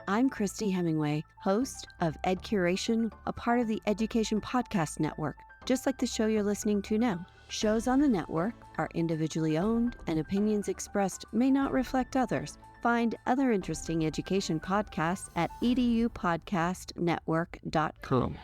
I'm Christy Hemingway, host of Ed Curation, a part of the Education Podcast Network, just like the show you're listening to now. Shows on the network are individually owned, and opinions expressed may not reflect others. Find other interesting education podcasts at edupodcastnetwork.com.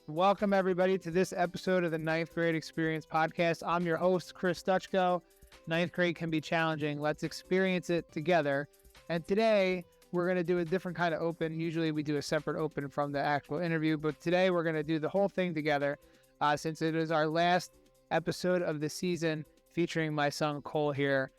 Welcome, everybody, to this episode of the Ninth Grade Experience Podcast. I'm your host, Cole Stuchko. Ninth grade can be challenging. Let's experience it together. And today, we're going to do a different kind of open. Usually, we do a separate open from the actual interview, but today, we're going to do the whole thing together since it is our last episode of the season featuring my son, Cole, here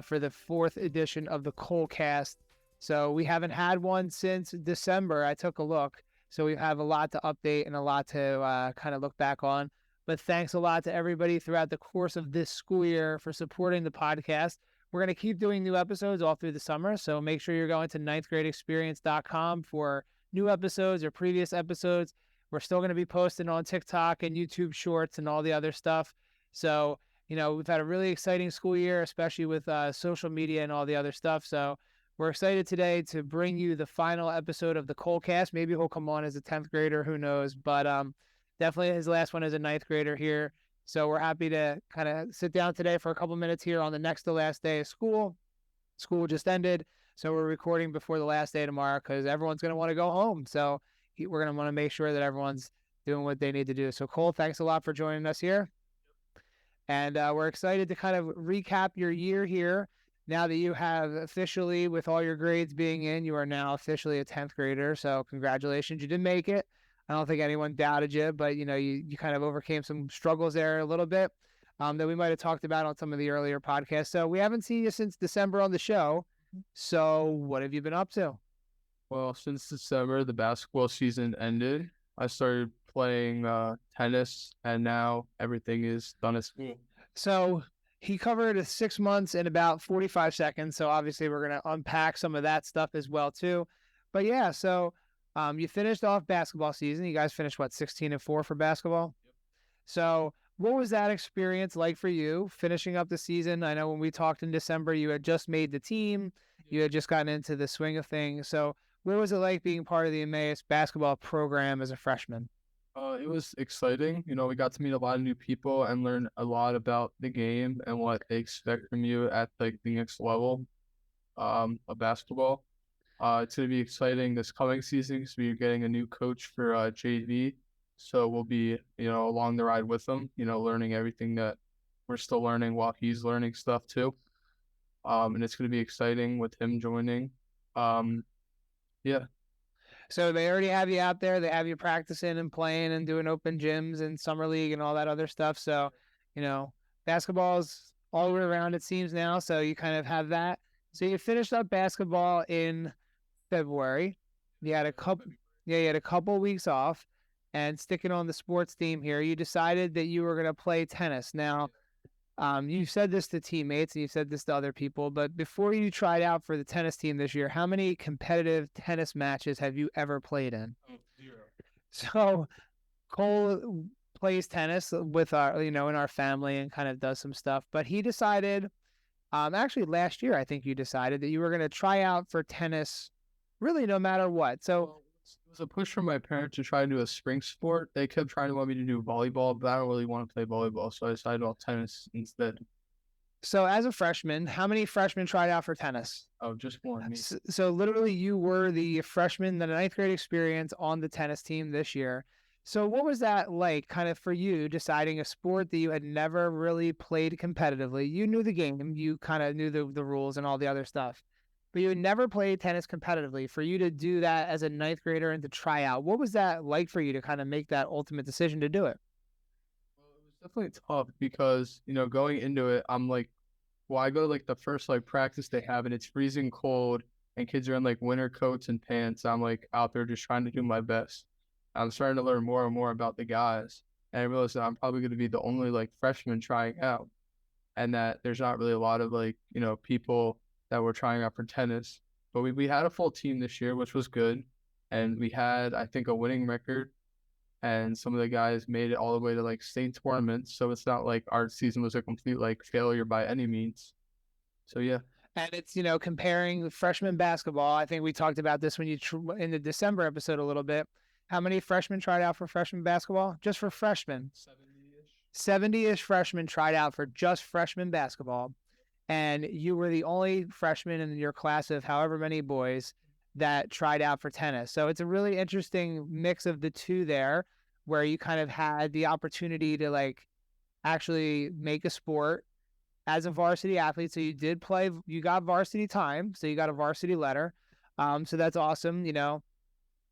for the 4th edition of the Cole Cast. So we haven't had one since December. I took a look. So we have a lot to update and a lot to kind of look back on. But thanks a lot to everybody throughout the course of this school year for supporting the podcast. We're going to keep doing new episodes all through the summer. So make sure you're going to ninthgradeexperience.com for new episodes or previous episodes. We're still going to be posting on TikTok and YouTube Shorts and all the other stuff. So, you know, we've had a really exciting school year, especially with social media and all the other stuff. So we're excited today to bring you the final episode of the Cole Cast. Maybe he'll come on as a 10th grader, who knows? But definitely his last one as a 9th grader here. So we're happy to kind of sit down today for a couple minutes here on the next to last day of school. School just ended, so we're recording before the last day tomorrow because everyone's going to want to go home. So we're going to want to make sure that everyone's doing what they need to do. So Cole, thanks a lot for joining us here. And we're excited to kind of recap your year here. Now that you have officially, with all your grades being in, you are now officially a 10th grader. So congratulations. You did make it. I don't think anyone doubted you, but, you know, you kind of overcame some struggles there a little bit that we might have talked about on some of the earlier podcasts. So we haven't seen you since December on the show. So what have you been up to? Well, since December, the basketball season ended. I started playing tennis, and now everything is done at school. So he covered 6 months in about 45 seconds. So obviously we're going to unpack some of that stuff as well too. But yeah, so you finished off basketball season. You guys finished, 16-4 for basketball? Yep. So what was that experience like for you finishing up the season? I know when we talked in December, you had just made the team. You had just gotten into the swing of things. So what was it like being part of the Emmaus basketball program as a freshman? It was exciting. You know, we got to meet a lot of new people and learn a lot about the game and what they expect from you at like the next level of basketball. It's going to be exciting this coming season because we're getting a new coach for JV. So we'll be, you know, along the ride with him, you know, learning everything that we're still learning while he's learning stuff too. And it's going to be exciting with him joining. Yeah. So they already have you out there. They have you practicing and playing and doing open gyms and summer league and all that other stuff. So, you know, basketball's all the way around, it seems now. So you kind of have that. So you finished up basketball in February. You had a couple weeks off, and sticking on the sports theme here, you decided that you were going to play tennis. Now, you said this to teammates and you said this to other people, but before you tried out for the tennis team this year, how many competitive tennis matches have you ever played in? 0. So Cole plays tennis with our, in our family and kind of does some stuff, but he decided, actually last year, I think you decided that you were going to try out for tennis really no matter what. So it was a push from my parents to try to do a spring sport. They kept trying to want me to do volleyball, but I don't really want to play volleyball, so I decided on tennis instead. So as a freshman, how many freshmen tried out for tennis? Oh, just one. Me. So literally you were the freshman, the 9th grade experience on the tennis team this year. So what was that like kind of for you deciding a sport that you had never really played competitively? You knew the game, you kind of knew the rules and all the other stuff, but you had never played tennis competitively. For you to do that as a 9th grader and to try out, what was that like for you to kind of make that ultimate decision to do it? Well, it was definitely tough because, you know, going into it, I'm like, well, I go to like the first like practice they have and it's freezing cold and kids are in like winter coats and pants. I'm like out there just trying to do my best. I'm starting to learn more and more about the guys. And I realized that I'm probably going to be the only like freshman trying out and that there's not really a lot of like, you know, people that were trying out for tennis. But we had a full team this year, which was good. And we had, I think, a winning record. and some of the guys made it all the way to like state tournaments. So it's not like our season was a complete like failure by any means. So yeah. And it's, comparing freshman basketball. I think we talked about this when in the December episode a little bit. How many freshmen tried out for freshman basketball? Just for freshmen. 70-ish freshmen tried out for just freshman basketball. And you were the only freshman in your class of however many boys that tried out for tennis. So it's a really interesting mix of the two there, where you kind of had the opportunity to like actually make a sport as a varsity athlete. So you did play, you got varsity time, so you got a varsity letter. So that's awesome,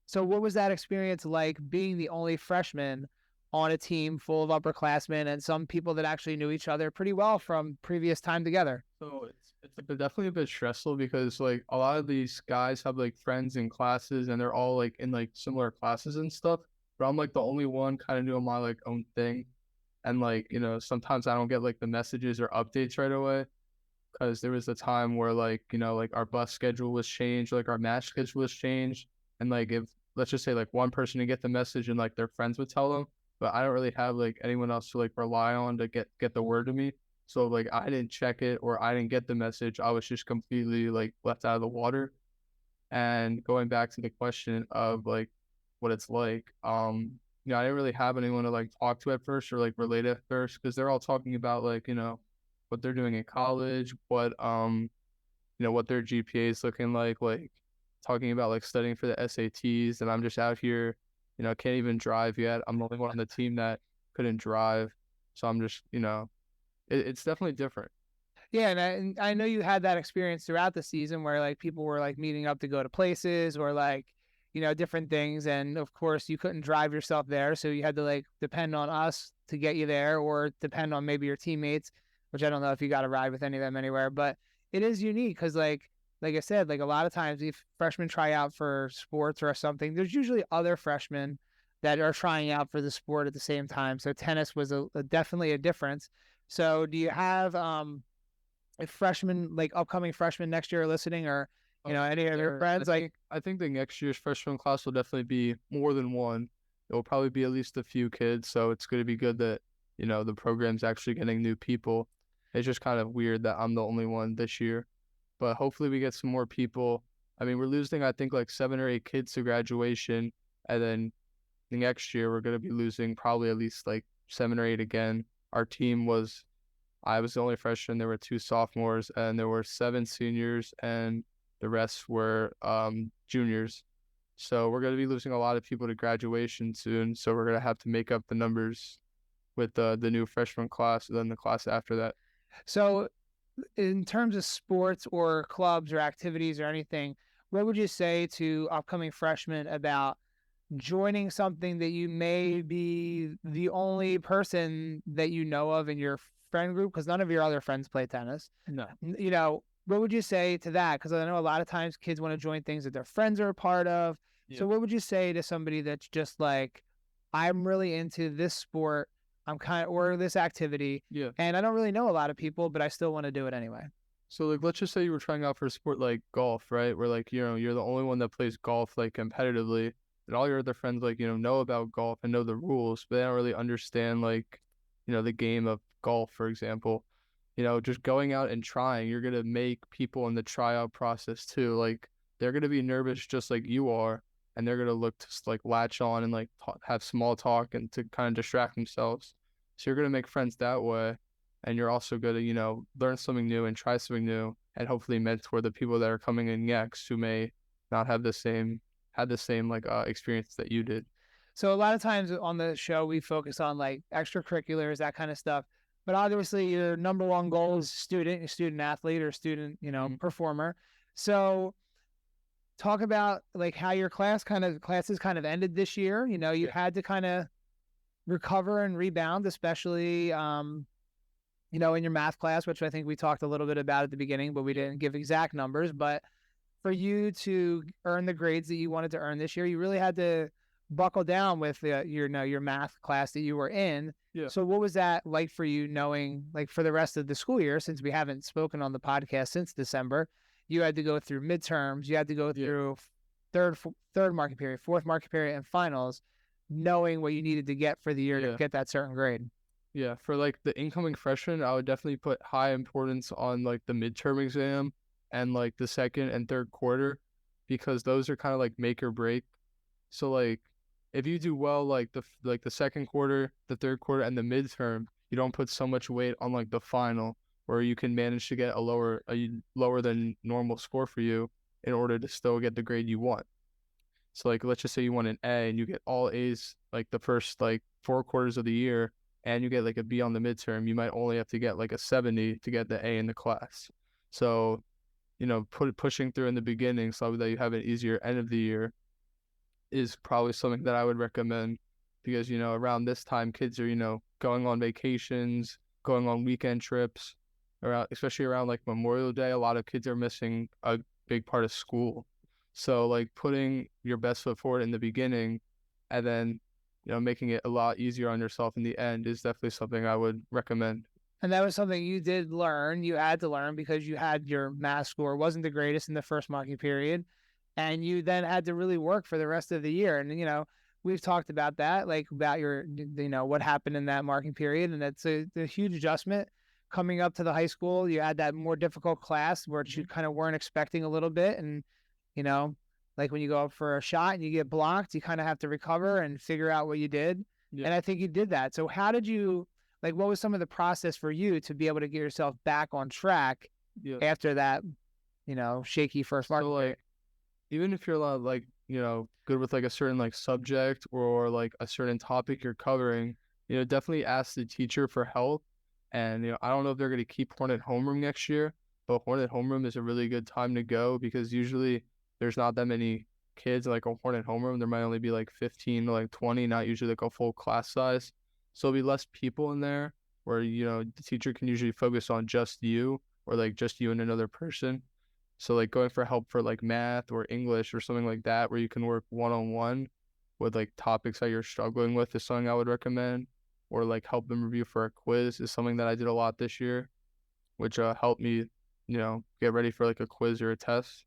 So what was that experience like, being the only freshman on a team full of upperclassmen and some people that actually knew each other pretty well from previous time together? So it's definitely a bit stressful because like a lot of these guys have like friends in classes and they're all like in like similar classes and stuff. But I'm like the only one kind of doing my like own thing. And like, sometimes I don't get like the messages or updates right away because there was a time where like, like our bus schedule was changed, like our match schedule was changed. And like if let's just say like one person to get the message and like their friends would tell them, but I don't really have like anyone else to like rely on to get the word to me. So like I didn't check it or I didn't get the message. I was just completely like left out of the water. And going back to the question of like what it's like, I didn't really have anyone to like talk to at first or like relate at first because they're all talking about like, what they're doing in college, what what their GPA is looking like talking about like studying for the SATs, and I'm just out here, can't even drive yet. I'm the only one on the team that couldn't drive. So I'm just, it's definitely different. Yeah, and I know you had that experience throughout the season where like people were like meeting up to go to places or like, different things. And of course you couldn't drive yourself there. So you had to like depend on us to get you there or depend on maybe your teammates, which I don't know if you got a ride with any of them anywhere, but it is unique because like I said, like a lot of times if freshmen try out for sports or something, there's usually other freshmen that are trying out for the sport at the same time. So tennis was definitely a difference. So do you have, if freshmen, like upcoming freshmen next year are listening or, any of their friends, I think the next year's freshman class will definitely be more than one. It will probably be at least a few kids. So it's going to be good that, the program's actually getting new people. It's just kind of weird that I'm the only one this year, but hopefully we get some more people. I mean, we're losing, I think, like 7 or 8 kids to graduation. And then the next year, we're going to be losing probably at least like 7 or 8 again. I was the only freshman. There were 2 sophomores, and there were 7 seniors, and the rest were juniors. So we're going to be losing a lot of people to graduation soon. So we're going to have to make up the numbers with the new freshman class and then the class after that. So in terms of sports or clubs or activities or anything, what would you say to upcoming freshmen about joining something that you may be the only person that you know of in your friend group because none of your other friends play tennis? No. What would you say to that? Because I know a lot of times kids want to join things that their friends are a part of. Yeah. So what would you say to somebody that's just like, I'm really into this sport, or this activity, and I don't really know a lot of people, but I still want to do it anyway? So like, let's just say you were trying out for a sport like golf, right? Where like, you're the only one that plays golf like competitively, and all your other friends like, know about golf and know the rules, but they don't really understand like, the game of golf, for example. Just going out and trying, you're going to make people in the tryout process too. Like they're going to be nervous just like you are, and they're going to look to like latch on and like have small talk and to kind of distract themselves. So you're going to make friends that way. And you're also going to, learn something new and try something new and hopefully mentor the people that are coming in next who may not have the same experience that you did. So a lot of times on the show, we focus on like extracurriculars, that kind of stuff. But obviously your number one goal is student athlete or student, performer. So talk about like how your classes kind of ended this year. You had to kind of recover and rebound, especially, in your math class, which I think we talked a little bit about at the beginning, but we didn't give exact numbers. But for you to earn the grades that you wanted to earn this year, you really had to buckle down with your math class that you were in. Yeah. So what was that like for you, knowing like for the rest of the school year, since we haven't spoken on the podcast since December, you had to go through midterms, you had to go through third market period, fourth market period, and finals. knowing what you needed to get for the year to Yeah. get that certain grade. Yeah, for like the incoming freshman, I would definitely put high importance on like the midterm exam and like the second and third quarter, because those are kind of like make or break. So like if you do well like the second quarter, the third quarter, and the midterm, you don't put so much weight on like the final, where you can manage to get a lower than normal score for you in order to still get the grade you want. So like let's just say you want an A and you get all A's like the first like 4 quarters of the year, and you get like a B on the midterm, you might only have to get like a 70 to get the A in the class. So, pushing through in the beginning so that you have an easier end of the year is probably something that I would recommend, because around this time kids are going on vacations, going on weekend trips, around especially around like Memorial Day. A lot of kids are missing a big part of school. So like putting your best foot forward in the beginning, and then making it a lot easier on yourself in the end is definitely something I would recommend. And that was something you did learn. You had to learn because you had your math score wasn't the greatest in the first marking period. And you then had to really work for the rest of the year. And, we've talked about that, like about what happened in that marking period. And that's a huge adjustment coming up to the high school. You had that more difficult class where you kind of weren't expecting a little bit. And, like when you go up for a shot and you get blocked, you kind of have to recover and figure out what you did. Yeah. And I think you did that. So how did you, like, what was some of the process for you to be able to get yourself back on track after that, shaky first mark? So like, even if you're like, good with like a certain like subject or like a certain topic you're covering, definitely ask the teacher for help. And, I don't know if they're going to keep Hornet homeroom next year, but Hornet homeroom is a really good time to go, because usually there's not that many kids like a Hornet homeroom. There might only be like 15 to like 20, not usually like a full class size. So there'll be less people in there, where, the teacher can usually focus on just you, or like just you and another person. So like going for help for like math or English or something like that, where you can work one-on-one with like topics that you're struggling with, is something I would recommend. Or like help them review for a quiz is something that I did a lot this year, which helped me, get ready for like a quiz or a test,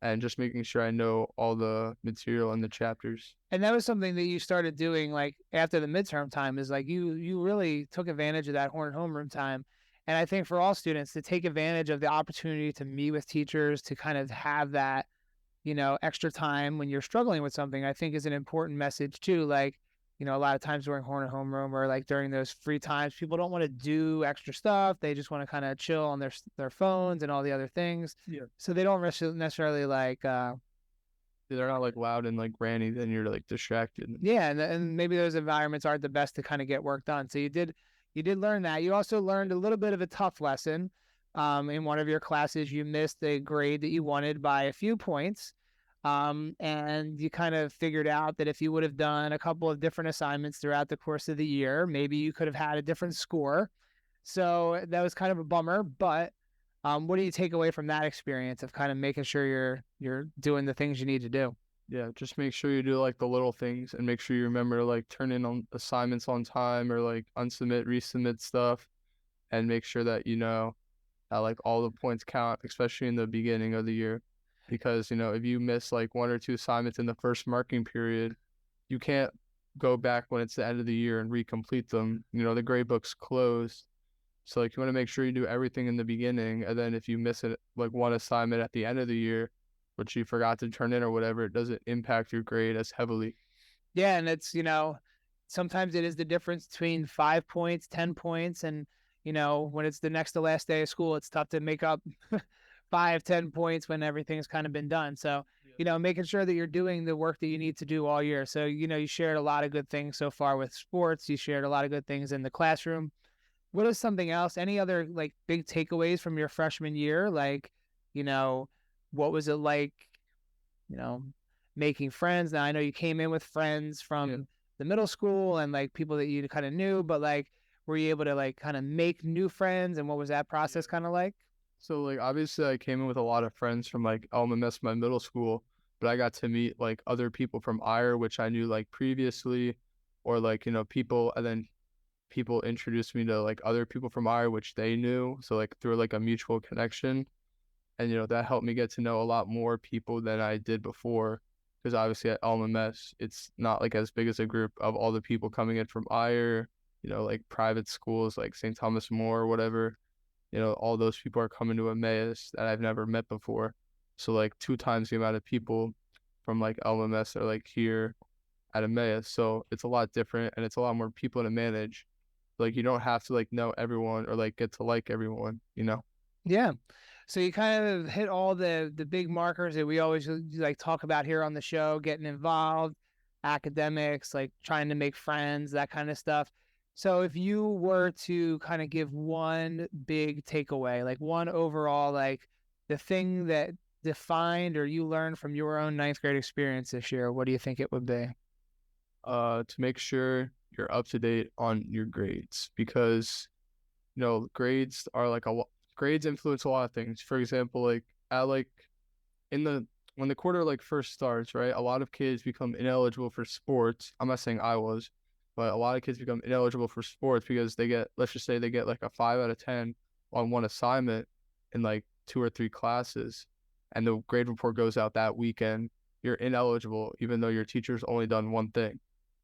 and just making sure I know all the material in the chapters. And that was something that you started doing like after the midterm time, is like you really took advantage of that Hornet homeroom time. And I think for all students to take advantage of the opportunity to meet with teachers, to kind of have that, extra time when you're struggling with something, I think is an important message too. Like, a lot of times during Hornet homeroom, or like during those free times, people don't want to do extra stuff. They just want to kind of chill on their phones and all the other things. Yeah. So they don't necessarily like, They're not like loud and like granny, then you're like distracted. yeah. And maybe those environments aren't the best to kind of get work done. So you did learn that. You also learned a little bit of a tough lesson. In one of your classes, you missed a grade that you wanted by a few points. And you kind of figured out that if you would have done a couple of different assignments throughout the course of the year, maybe you could have had a different score. So that was kind of a bummer. But what do you take away from that experience of kind of making sure you're doing the things you need to do? Yeah, just make sure you do like the little things, and make sure you remember to like turn in on assignments on time, or like unsubmit, resubmit stuff, and make sure that that like all the points count, especially in the beginning of the year. Because, if you miss like 1 or 2 assignments in the first marking period, you can't go back when it's the end of the year and recomplete them. The grade book's closed. So like you want to make sure you do everything in the beginning, and then if you miss it like one assignment at the end of the year, which you forgot to turn in or whatever, it doesn't impact your grade as heavily. Yeah, and it's, sometimes it is the difference between 5 points, 10 points, and when it's the next to last day of school, it's tough to make up 5, 10 points when everything's kind of been done. So, making sure that you're doing the work that you need to do all year. So, you shared a lot of good things so far with sports. You shared a lot of good things in the classroom. What is something else? Any other like big takeaways from your freshman year? Like, what was it like, making friends? Now I know you came in with friends from the middle school and like people that you kind of knew, but like, were you able to like kind of make new friends, and what was that process kind of like? So like obviously I came in with a lot of friends from like LMS, my middle school, but I got to meet like other people from IRE, which I knew like previously, or like people, and then people introduced me to like other people from IRE, which they knew. So like through like a mutual connection, and that helped me get to know a lot more people than I did before. because obviously at LMS, it's not like as big as a group of all the people coming in from IR, like private schools like St. Thomas More or whatever. All those people are coming to Emmaus that I've never met before. So like 2 times the amount of people from like LMS are like here at Emmaus. So it's a lot different and it's a lot more people to manage. Like you don't have to like know everyone or like get to like everyone. Yeah. So you kind of hit all the big markers that we always like talk about here on the show, getting involved, academics, like trying to make friends, that kind of stuff. So if you were to kind of give one big takeaway, like one overall, like the thing that defined or you learned from your own ninth grade experience this year, what do you think it would be? To make sure you're up to date on your grades, because grades are like grades influence a lot of things. For example, like at like when the quarter like first starts, right? A lot of kids become ineligible for sports. I'm not saying I was, but a lot of kids become ineligible for sports because let's just say they get like a 5 out of 10 on one assignment in like 2 or 3 classes, and the grade report goes out that weekend. You're ineligible even though your teacher's only done one thing,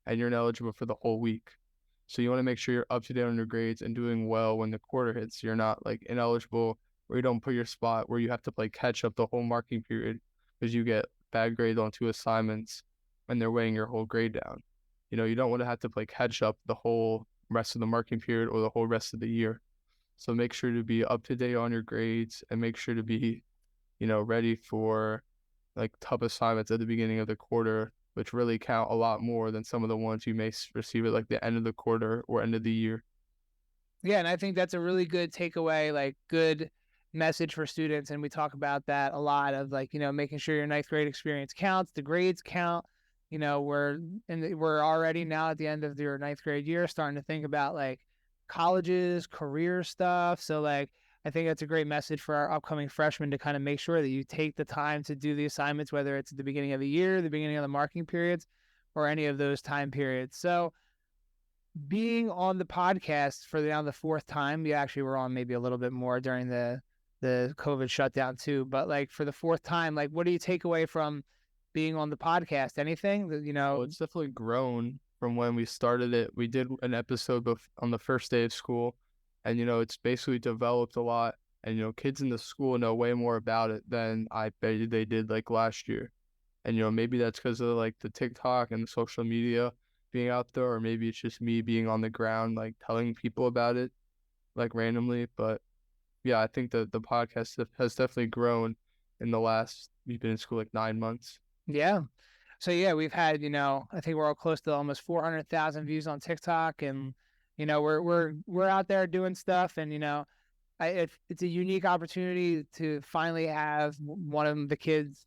and you're ineligible for the whole week. So you want to make sure you're up to date on your grades and doing well when the quarter hits. You're not like ineligible, or you don't put your spot where you have to play catch up the whole marking period because you get bad grades on 2 assignments and they're weighing your whole grade down. You don't want to have to play catch up the whole rest of the marking period or the whole rest of the year. So make sure to be up to date on your grades and make sure to be, ready for like tough assignments at the beginning of the quarter, which really count a lot more than some of the ones you may receive at like the end of the quarter or end of the year. Yeah, and I think that's a really good takeaway, like good message for students. And we talk about that a lot of like, making sure your ninth grade experience counts, the grades count. We're already now at the end of your ninth grade year, starting to think about like colleges, career stuff. So like, I think that's a great message for our upcoming freshmen to kind of make sure that you take the time to do the assignments, whether it's at the beginning of the year, the beginning of the marking periods, or any of those time periods. So being on the podcast for now the 4th time, we actually were on maybe a little bit more during the COVID shutdown too. But like for the 4th time, like what do you take away from being on the podcast? Anything that Well, it's definitely grown from when we started it. We did an episode on the first day of school, and it's basically developed a lot. And kids in the school know way more about it than I bet they did like last year. And maybe that's because of like the TikTok and the social media being out there, or maybe it's just me being on the ground like telling people about it like randomly. But yeah, I think that the podcast has definitely grown in the last, we've been in school like 9 months. Yeah. So yeah, we've had, I think we're all close to almost 400,000 views on TikTok, and we're out there doing stuff, and it's a unique opportunity to finally have one of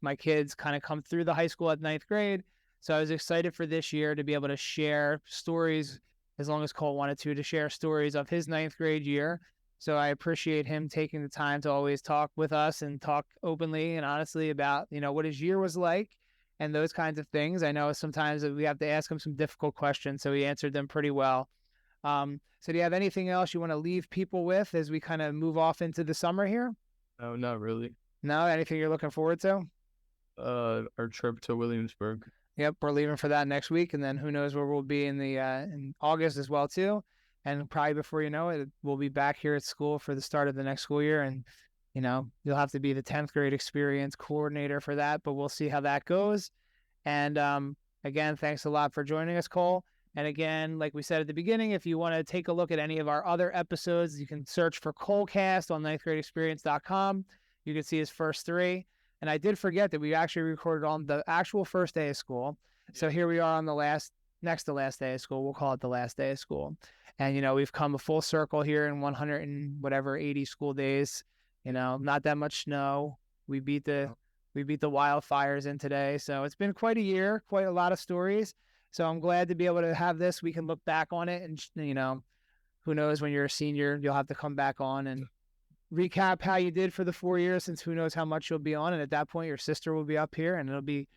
my kids kind of come through the high school at 9th grade. So I was excited for this year to be able to share stories, as long as Cole wanted to share stories of his 9th grade year. So I appreciate him taking the time to always talk with us and talk openly and honestly about, what his year was like and those kinds of things. I know sometimes we have to ask him some difficult questions, so he answered them pretty well. So do you have anything else you want to leave people with as we kind of move off into the summer here? No, not really. No, anything you're looking forward to? Our trip to Williamsburg. Yep, we're leaving for that next week, and then who knows where we'll be in August as well too. And probably before you know it, we'll be back here at school for the start of the next school year. And you'll have to be the 10th grade experience coordinator for that, but we'll see how that goes. And again, thanks a lot for joining us, Cole. And again, like we said at the beginning, if you want to take a look at any of our other episodes, you can search for Colecast on ninthgradeexperience.com. You can see his first 3. And I did forget that we actually recorded on the actual first day of school. So here we are on the next to last day of school. We'll call it the last day of school. And, we've come a full circle here in 180 school days. Not that much snow. We beat the wildfires in today. So it's been quite a year, quite a lot of stories. So I'm glad to be able to have this. We can look back on it, and, who knows, when you're a senior, you'll have to come back on and recap how you did for the 4 years, since who knows how much you'll be on. And at that point, your sister will be up here, and it'll be,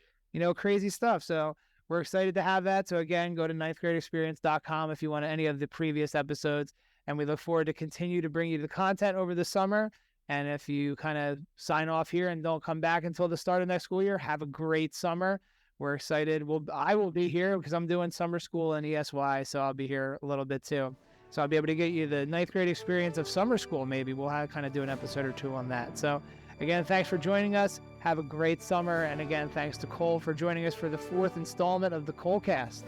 crazy stuff. So we're excited to have that. So again, go to ninthgradeexperience.com if you want any of the previous episodes. And we look forward to continue to bring you the content over the summer. And if you kind of sign off here and don't come back until the start of next school year, have a great summer. we're excited. I will be here because I'm doing summer school in ESY, so I'll be here a little bit too. So I'll be able to get you the 9th grade experience of summer school. Maybe we'll kind of do an episode or two on that. So again, thanks for joining us. Have a great summer. And again, thanks to Cole for joining us for the 4th installment of the Colecast.